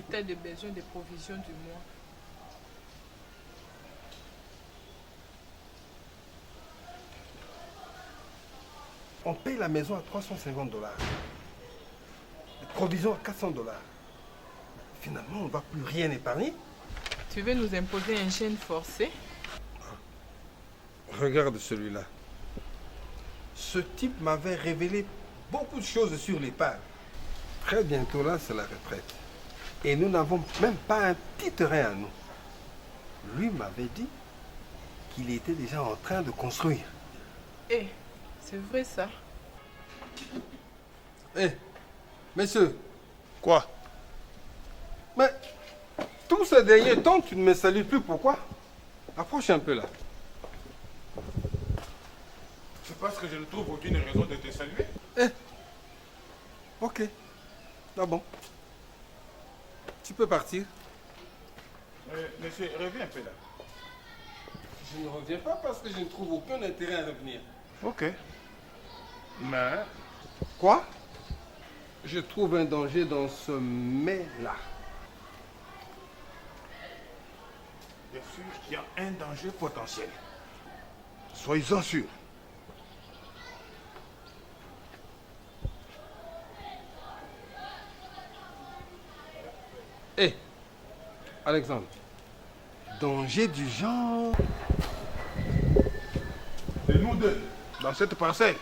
tête de besoin de provisions du mois. On paye la maison à 350 $. Les provisions à 400 $. Finalement, on ne va plus rien épargner. Tu veux nous imposer un jeûne forcé? Regarde celui-là. Ce type m'avait révélé beaucoup de choses sur l'épargne. Très bientôt là, c'est la retraite. Et nous n'avons même pas un petit terrain à nous. Lui m'avait dit qu'il était déjà en train de construire. Eh, c'est vrai ça. Eh, messieurs. Quoi? Mais tous ces derniers temps, tu ne me salues plus, pourquoi? Approche un peu là. C'est parce que je ne trouve aucune raison de te saluer. Eh, ok. Ah bon. Tu peux partir. Monsieur, reviens un peu là. Je ne reviens pas parce que je ne trouve aucun intérêt à revenir. Ok. Mais... Quoi? Je trouve un danger dans ce mais-là. Bien sûr qu'il y a un danger potentiel. Soyez-en sûrs. Hé, Alexandre, danger du genre... De nous deux, dans cette parcelle,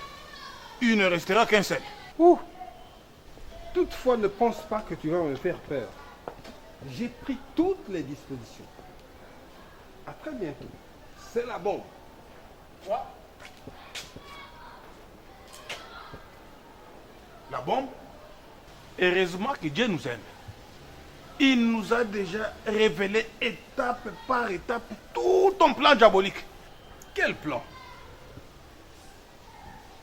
il ne restera qu'un seul. Ouh. Toutefois, ne pense pas que tu vas me faire peur. J'ai pris toutes les dispositions. À très bientôt. C'est la bombe. Quoi? La bombe? Heureusement que Dieu nous aime. Il nous a déjà révélé étape par étape tout ton plan diabolique. Quel plan?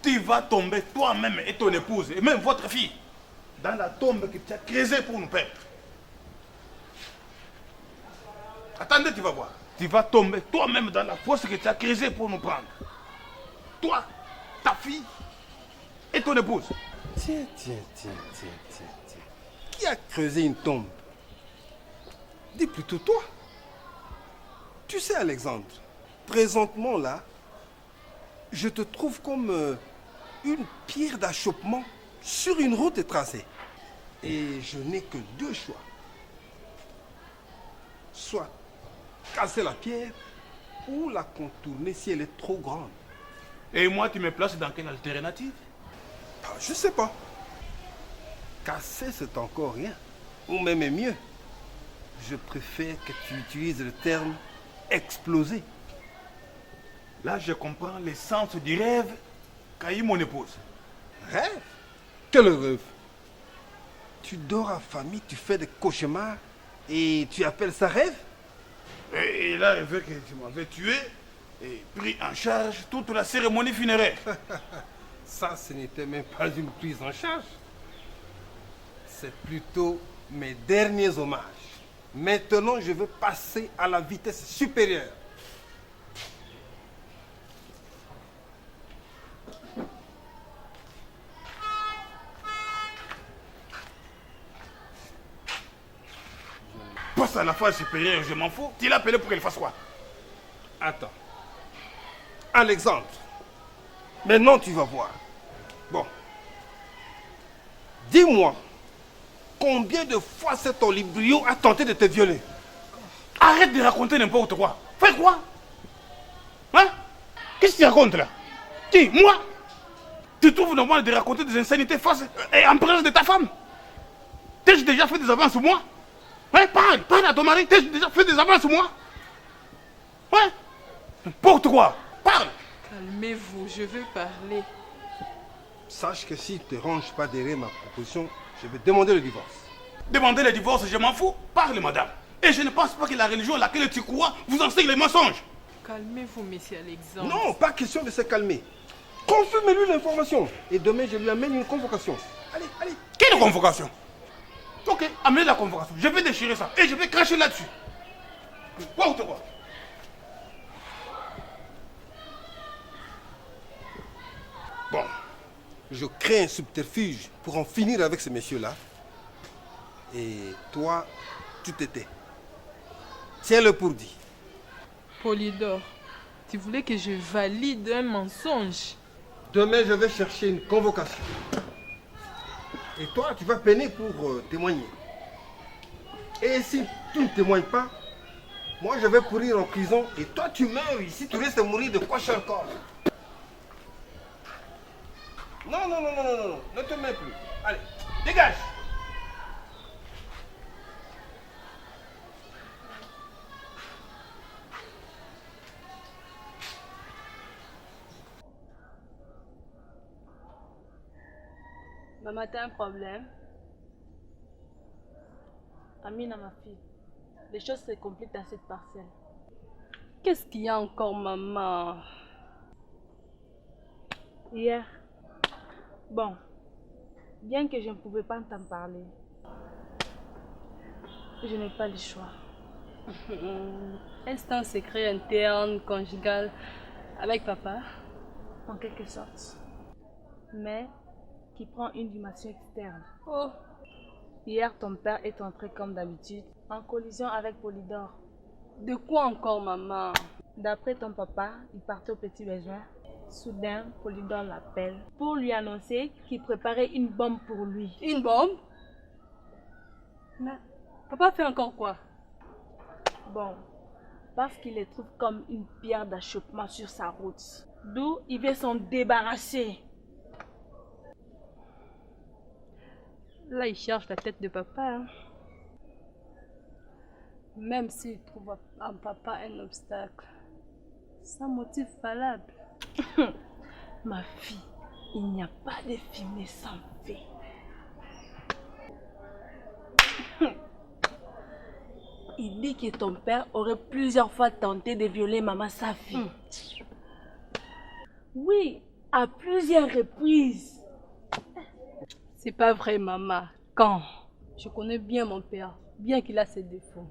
Tu vas tomber toi-même et ton épouse, et même votre fille, dans la tombe que tu as creusée pour nous perdre. Attendez, tu vas voir. Tu vas tomber toi-même dans la fosse que tu as creusée pour nous prendre. Toi, ta fille et ton épouse. Tiens. Qui a creusé une tombe? Dis plutôt toi. Tu sais, Alexandre, présentement là, je te trouve comme une pierre d'achoppement sur une route tracée. Et je n'ai que deux choix. Soit casser la pierre ou la contourner si elle est trop grande. Et moi, tu me places dans quelle alternative? Je sais pas. Casser, c'est encore rien. Ou même mieux. Je préfère que tu utilises le terme exploser. Là, je comprends l'essence du rêve qu'a eu mon épouse. Rêve? Quel rêve? Tu dors en famille, tu fais des cauchemars et tu appelles ça rêve? Et là, elle veut que tu m'avais tué et pris en charge toute la cérémonie funéraire. Ça, ce n'était même pas une prise en charge. C'est plutôt mes derniers hommages. Maintenant, je veux passer à la vitesse supérieure. Passe à la phase supérieure, je m'en fous. Tu l'as appelé pour qu'elle fasse quoi? Attends. Alexandre, maintenant tu vas voir. Bon. Dis-moi, combien de fois cet olibrio a tenté de te violer? Arrête de raconter n'importe quoi. Fais quoi? Hein? Qu'est-ce que tu racontes là? Qui? Moi? Tu trouves normal de raconter des insanités face et en présence de ta femme? T'as-je déjà fait des avances sur moi? Ouais, parle à ton mari. T'as-je déjà fait des avances sur moi? Ouais? N'importe quoi. Parle. Calmez-vous, je veux parler. Sache que si tu ne te ranges pas derrière ma proposition, je vais demander le divorce. Demander le divorce, je m'en fous. Parle, madame. Et je ne pense pas que la religion à laquelle tu crois vous enseigne les mensonges. Calmez-vous, monsieur Alexandre. Non, pas question de se calmer. Confirme-lui l'information. Et demain, je lui amène une convocation. Allez. Quelle convocation? Ok, amenez la convocation. Je vais déchirer ça et je vais cracher là-dessus. Quoi. Bon, je crée un subterfuge pour en finir avec ce monsieur-là. Et toi, tu t'étais. Tiens-le pour dit. Polydore, tu voulais que je valide un mensonge? Demain, je vais chercher une convocation. Et toi, tu vas peiner pour témoigner. Et si tu ne témoignes pas, moi je vais courir en prison et toi tu meurs ici, tu risques de mourir de kwashiorkor. Non, non, non, non, non, non, ne te mets plus. Allez, dégage. Maman, t'as un problème? Amina, ma fille, les choses se compliquent dans cette parcelle. Qu'est-ce qu'il y a encore, maman? Hier, bon, bien que je ne pouvais pas t'en parler, je n'ai pas le choix. Instant secret interne, conjugal, avec papa, en quelque sorte. Mais qui prend une dimension externe. Oh! Hier, ton père est entré comme d'habitude en collision avec Polydore. De quoi encore, maman? D'après ton papa, il partait au petit besoin. Soudain, Polydore l'appelle pour lui annoncer qu'il préparait une bombe pour lui. Une bombe? Mais papa fait encore quoi? Bon, parce qu'il les trouve comme une pierre d'achoppement sur sa route. D'où il veut s'en débarrasser. Là, il cherche la tête de papa. Hein. Même s'il trouve en papa un obstacle, sans motif valable. Ma fille, il n'y a pas de fumée sans feu. Il dit que ton père aurait plusieurs fois tenté de violer maman, sa fille. Oui, à plusieurs reprises. C'est pas vrai, maman. Quand? Je connais bien mon père, bien qu'il a ses défauts.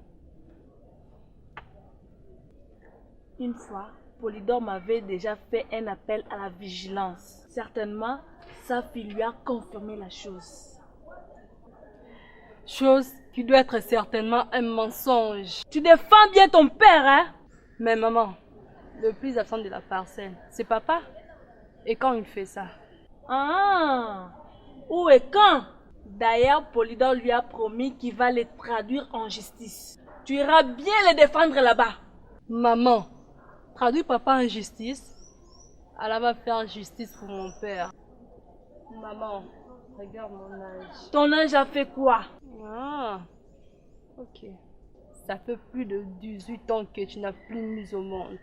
Une fois, Polydore m'avait déjà fait un appel à la vigilance. Certainement, sa fille lui a confirmé la chose. Chose qui doit être certainement un mensonge. Tu défends bien ton père, hein? Mais maman, le plus absent de la parcelle, c'est papa. Et quand il fait ça? Ah! Où et quand? D'ailleurs, Polydore lui a promis qu'il va les traduire en justice. Tu iras bien les défendre là-bas. Maman, traduire papa en justice, elle va faire justice pour mon père. Maman, regarde mon âge. Ton âge a fait quoi? Ah, ok. Ça fait plus de 18 ans que tu n'as plus mis au monde.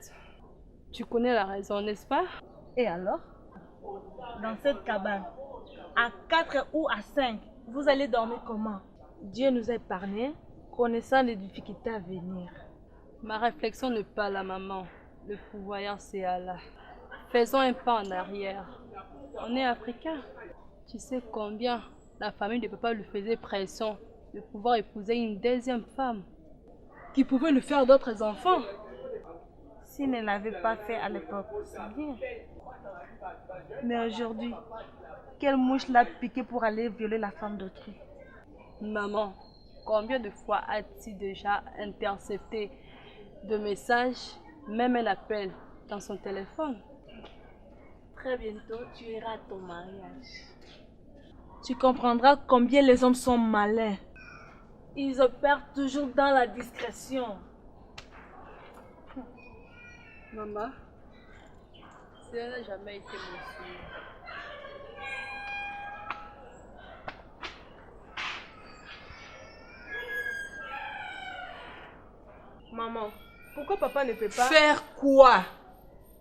Tu connais la raison, n'est-ce pas? Et alors? Dans cette cabane, à 4 ou à 5, vous allez dormir comment? Dieu nous a épargnés, connaissant les difficultés à venir. Ma réflexion n'est pas là, maman. Le pouvoir, c'est Allah. Faisons un pas en arrière. On est africains. Tu sais combien la famille de papa lui faisait pression de pouvoir épouser une deuxième femme qui pouvait lui faire d'autres enfants. S'il ne l'avait pas fait à l'époque, c'est bien. Mais aujourd'hui, quelle mouche l'a piqué pour aller violer la femme d'autrui? Maman, combien de fois as-tu déjà intercepté de messages, même un appel dans son téléphone? Très bientôt, tu iras à ton mariage. Tu comprendras combien les hommes sont malins. Ils opèrent toujours dans la discrétion. Maman, ça n'a jamais été mon souhait. Maman, pourquoi papa ne peut pas... Faire quoi?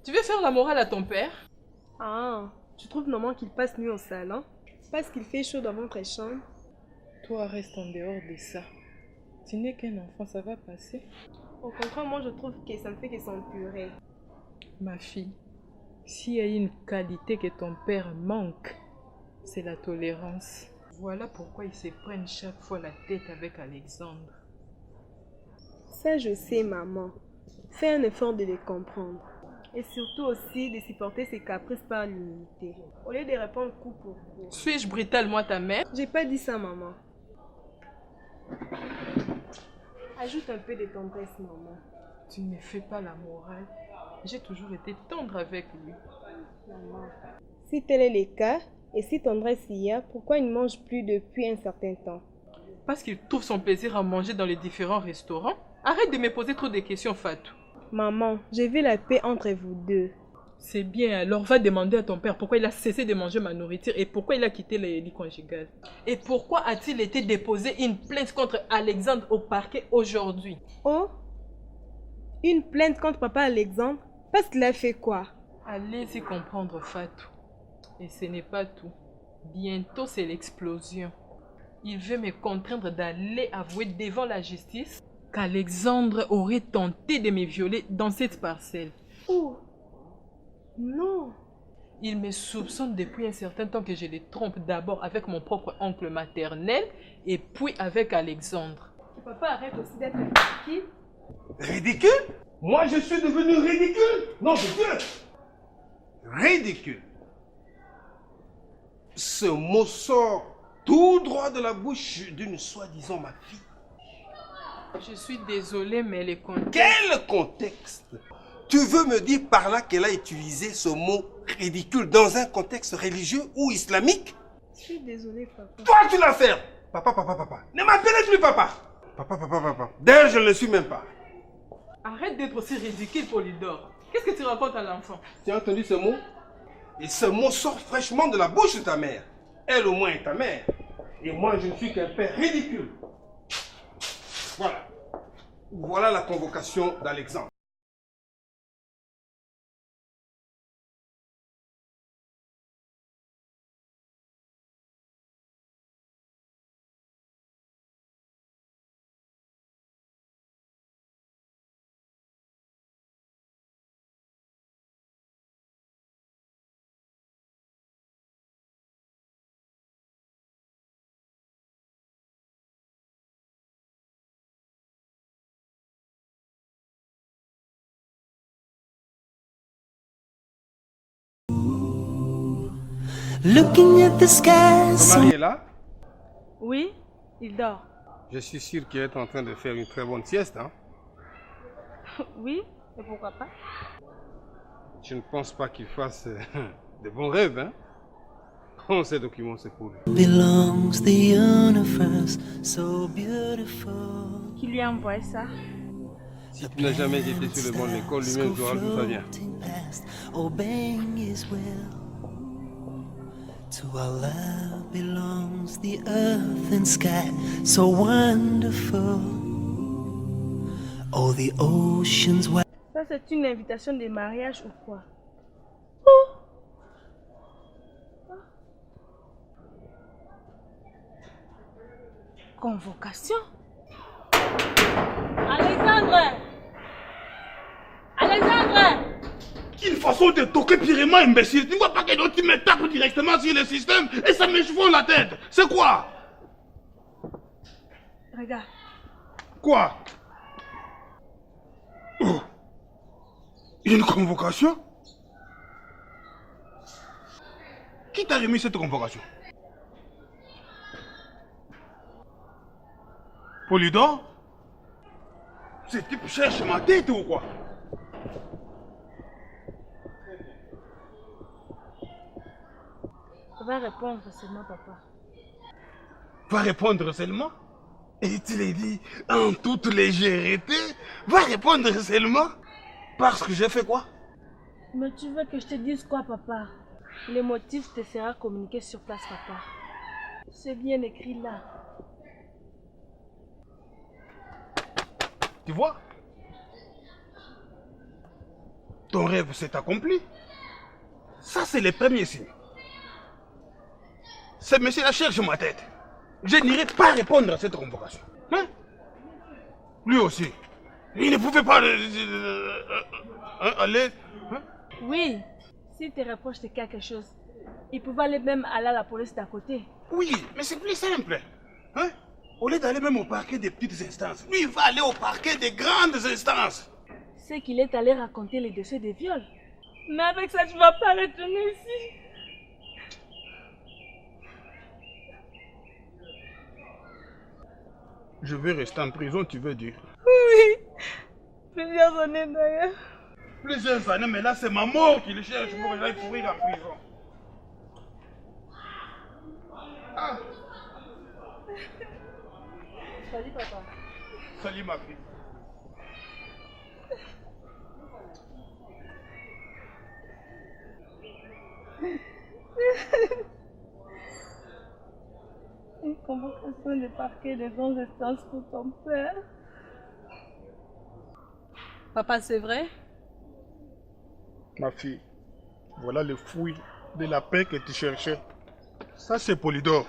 Tu veux faire la morale à ton père? Ah, tu trouves normal qu'il passe nuit au salon? Parce qu'il fait chaud dans votre chambre? Toi, reste en dehors de ça. Tu n'es qu'un enfant, ça va passer. Au contraire, moi je trouve que ça ne fait que s'empurer. Ma fille, s'il y a une qualité que ton père manque, c'est la tolérance. Voilà pourquoi ils se prennent chaque fois la tête avec Alexandre. Ça je sais, maman. Fais un effort de les comprendre. Et surtout aussi de supporter ses caprices par l'unité. Au lieu de répondre coup pour coup. Suis-je brutale, moi, ta mère? J'ai pas dit ça, maman. Ajoute un peu de tendresse, maman. Tu ne me fais pas la morale. J'ai toujours été tendre avec lui. Maman. Si tel est le cas, et si tendresse il y a, pourquoi il ne mange plus depuis un certain temps? Parce qu'il trouve son plaisir à manger dans les différents restaurants. Arrête de me poser trop de questions, Fatou. Maman, j'ai vu la paix entre vous deux. C'est bien, alors va demander à ton père pourquoi il a cessé de manger ma nourriture et pourquoi il a quitté le lit conjugal. Et pourquoi a-t-il été déposé une plainte contre Alexandre au parquet aujourd'hui? Oh, une plainte contre papa Alexandre? Parce qu'il a fait quoi? Allez-y comprendre, Fatou. Et ce n'est pas tout. Bientôt, c'est l'explosion. Il veut me contraindre d'aller avouer devant la justice qu'Alexandre aurait tenté de me violer dans cette parcelle. Oh, non. Il me soupçonne depuis un certain temps que je les trompe d'abord avec mon propre oncle maternel et puis avec Alexandre. Papa arrête aussi d'être ridicule. Ridicule? Moi, je suis devenu ridicule? Non, de Dieu! Ridicule. Ce mot sort tout droit de la bouche d'une soi-disant ma fille. Je suis désolée, mais les contextes... Quel contexte? Tu veux me dire par là qu'elle a utilisé ce mot ridicule dans un contexte religieux ou islamique? Je suis désolée, papa. Toi, tu l'as fait! Papa, papa, papa. Ne m'appelez plus papa! Papa, papa, papa. D'ailleurs, je ne le suis même pas. Arrête d'être aussi ridicule, Polydore. Qu'est-ce que tu racontes à l'enfant? Tu as entendu ce mot? Et ce mot sort fraîchement de la bouche de ta mère. Elle au moins est ta mère. Et moi, je ne suis qu'un père ridicule. Voilà. Voilà la convocation d'Alexandre. Looking at the sky. Ton mari est là? Oui, il dort. Je suis sûr qu'il est en train de faire une très bonne sieste. Hein? Oui, et pourquoi pas? Je ne pense pas qu'il fasse de bons rêves. Hein? Oh, ces documents, c'est pour lui. Belongs the universe, so beautiful. Qui lui a envoyé ça? Si tu n'as jamais été sur le banc de l'école, lui-même saura d'où ça vient. Obeying his will. To our love belongs the earth and sky, so wonderful. Oh, the oceans wide. Ça, c'est une invitation de mariage ou quoi? Convocation? Alexandre! Alexandre! Quelle façon de toquer purement imbécile. Tu ne vois pas que l'autre me tape directement sur le système et ça me chevauche la tête. C'est quoi? Regarde. Quoi? Oh. Une convocation? Qui t'a remis cette convocation? Polydore? Ce type cherche ma tête ou quoi? Va répondre seulement, papa. Va répondre seulement? Et tu l'as dit en toute légèreté? Va répondre seulement? Parce que j'ai fait quoi? Mais tu veux que je te dise quoi, papa? Le motif te sera communiqué sur place, papa. C'est bien écrit là. Tu vois? Ton rêve s'est accompli. Ça, c'est le premier signe. Ce monsieur-là cherche ma tête. Je n'irai pas répondre à cette convocation. Hein? Lui aussi. Il ne pouvait pas aller. Hein? Oui, s'il te reproche de quelque chose, il pouvait aller même aller à la police d'à côté. Oui, mais c'est plus simple. Hein? Au lieu d'aller même au parquet des petites instances, lui, il va aller au parquet des grandes instances. C'est qu'il est allé raconter les dossiers de viol. Mais avec ça, tu vas pas retourner ici. Je vais rester en prison, tu veux dire? Oui, plusieurs années d'ailleurs. Plusieurs années, mais là c'est ma mort qui le cherche pour que j'aille pourrir en prison. Ah. Salut papa. Salut ma fille. Une convocation de parquet des grandes instances pour ton père. Papa, c'est vrai? Ma fille, voilà le fruit de la paix que tu cherchais. Ça c'est Polydore.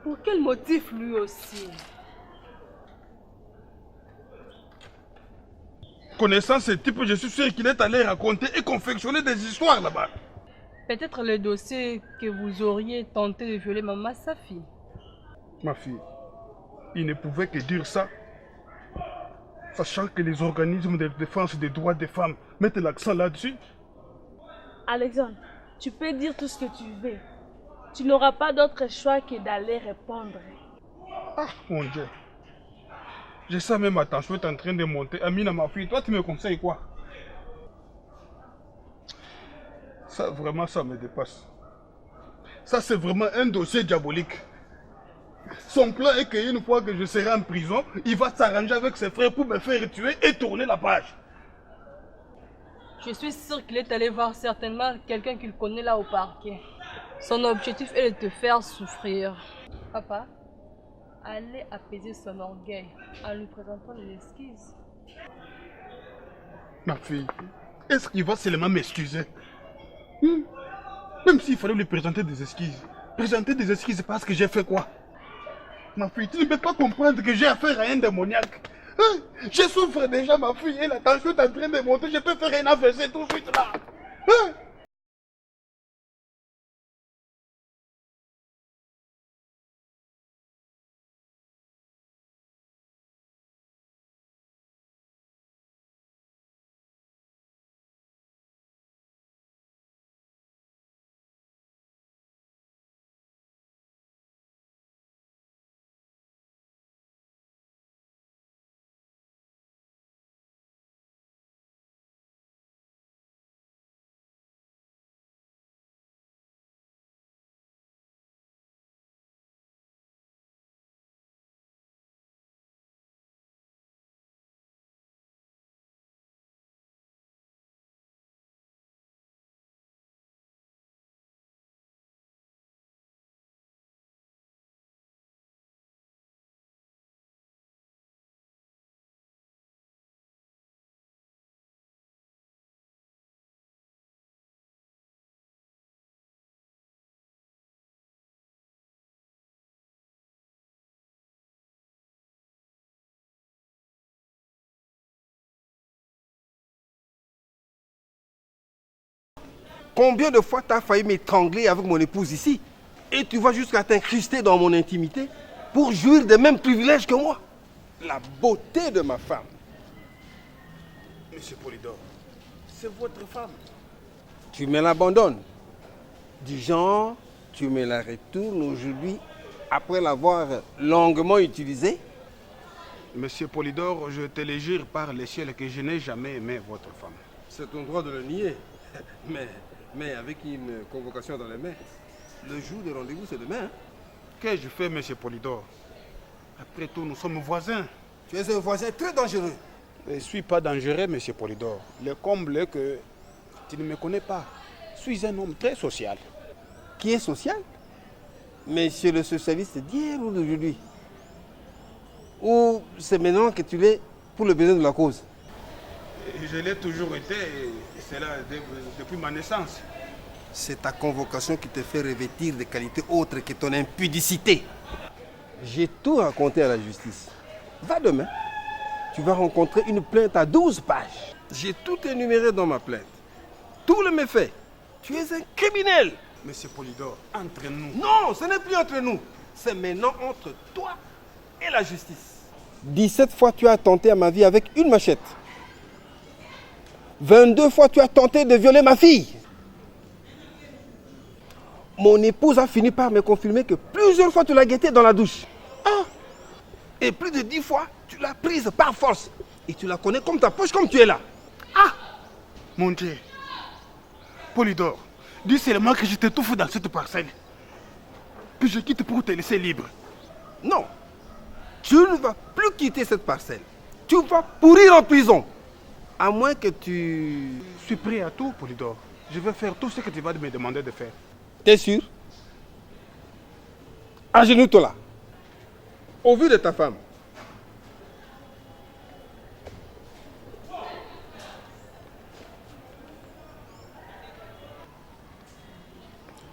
Pour quel motif lui aussi? Connaissant ce type, je suis sûr qu'il est allé raconter et confectionner des histoires là-bas. Peut-être le dossier que vous auriez tenté de violer maman, sa fille. Ma fille, il ne pouvait que dire ça, sachant que les organismes de défense des droits des femmes mettent l'accent là-dessus. Alexandre, tu peux dire tout ce que tu veux. Tu n'auras pas d'autre choix que d'aller répondre. Ah, mon Dieu. Je sens même ma tension est en train de monter. Amina, ma fille, toi, tu me conseilles quoi? Ça, vraiment, ça me dépasse. Ça, c'est vraiment un dossier diabolique. Son plan est qu'une fois que je serai en prison, il va s'arranger avec ses frères pour me faire tuer et tourner la page. Je suis sûre qu'il est allé voir certainement quelqu'un qu'il connaît là au parquet. Son objectif est de te faire souffrir. Papa, allez apaiser son orgueil en lui présentant des excuses. Ma fille, est-ce qu'il va seulement m'excuser? Même s'il fallait lui présenter des excuses. Présenter des excuses parce que j'ai fait quoi? Ma fille, tu ne peux pas comprendre que j'ai affaire à un démoniaque. Hein? Je souffre déjà, ma fille, et la tension est en train de monter. Je peux faire un AVC tout de suite là. Hein? Combien de fois tu as failli m'étrangler avec mon épouse ici et tu vas jusqu'à t'incruster dans mon intimité pour jouir des mêmes privilèges que moi? La beauté de ma femme. Monsieur Polydore, c'est votre femme. Tu me l'abandonnes. Du genre, tu me la retournes aujourd'hui après l'avoir longuement utilisée. Monsieur Polydore, je te le jure par les ciels que je n'ai jamais aimé votre femme. C'est ton droit de le nier. Mais avec une convocation dans les mains, le jour de rendez-vous, c'est demain. Hein? Qu'ai-je fait, monsieur Polydore? Après tout, nous sommes voisins. Tu es un voisin très dangereux. Je ne suis pas dangereux, monsieur Polydore. Le comble est que tu ne me connais pas. Je suis un homme très social. Qui est social? Monsieur le socialiste d'hier ou d'aujourd'hui? Ou c'est maintenant que tu l'es pour le besoin de la cause? Je l'ai toujours été, et c'est là depuis ma naissance. C'est ta convocation qui te fait revêtir des qualités autres que ton impudicité. J'ai tout raconté à la justice. Va demain, tu vas rencontrer une plainte à 12 pages. J'ai tout énuméré dans ma plainte. Tous les méfaits. Tu es un criminel. Monsieur Polydore, entre nous. Non, ce n'est plus entre nous. C'est maintenant entre toi et la justice. 17 fois tu as attenté à ma vie avec une machette. 22 fois tu as tenté de violer ma fille. Mon épouse a fini par me confirmer que plusieurs fois tu l'as guetté dans la douche. Ah! Et plus de 10 fois, tu l'as prise par force. Et tu la connais comme ta poche, comme tu es là. Ah! Mon Dieu. Polydore, dis seulement que je t'étouffe dans cette parcelle. Que je quitte pour te laisser libre. Non. Tu ne vas plus quitter cette parcelle. Tu vas pourrir en prison. À moins que tu... Je suis prêt à tout, Polydore. Je vais faire tout ce que tu vas me demander de faire. T'es sûr? Agenouille-toi là. Au vu de ta femme.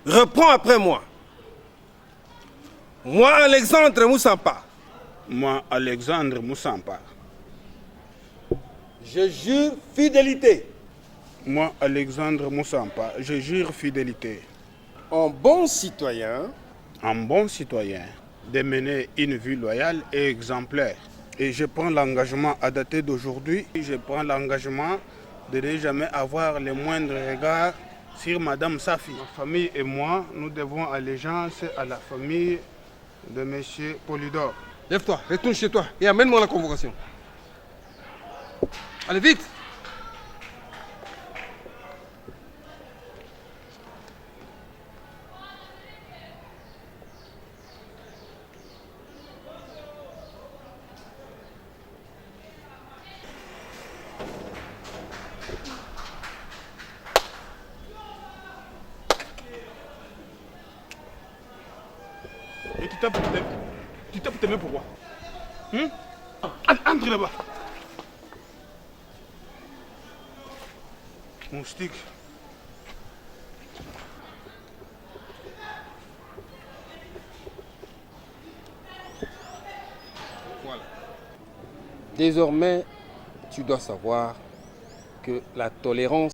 Reprends après moi. Moi, Alexandre Moussampa. Moi, Alexandre Moussampa. Je jure fidélité. Moi, Alexandre Moussampa, je jure fidélité. En bon citoyen. En bon citoyen, de mener une vie loyale et exemplaire. Et je prends l'engagement à dater d'aujourd'hui, je prends l'engagement de ne jamais avoir le moindre regard sur Madame Safi. Ma famille et moi, nous devons allégeance à la famille de M. Polydore. Lève-toi, retourne chez toi et amène-moi la convocation. Allez vite! Et tu tapes tes mains pourquoi? Entre là-bas. Moustique. Voilà. Désormais, tu dois savoir que la tolérance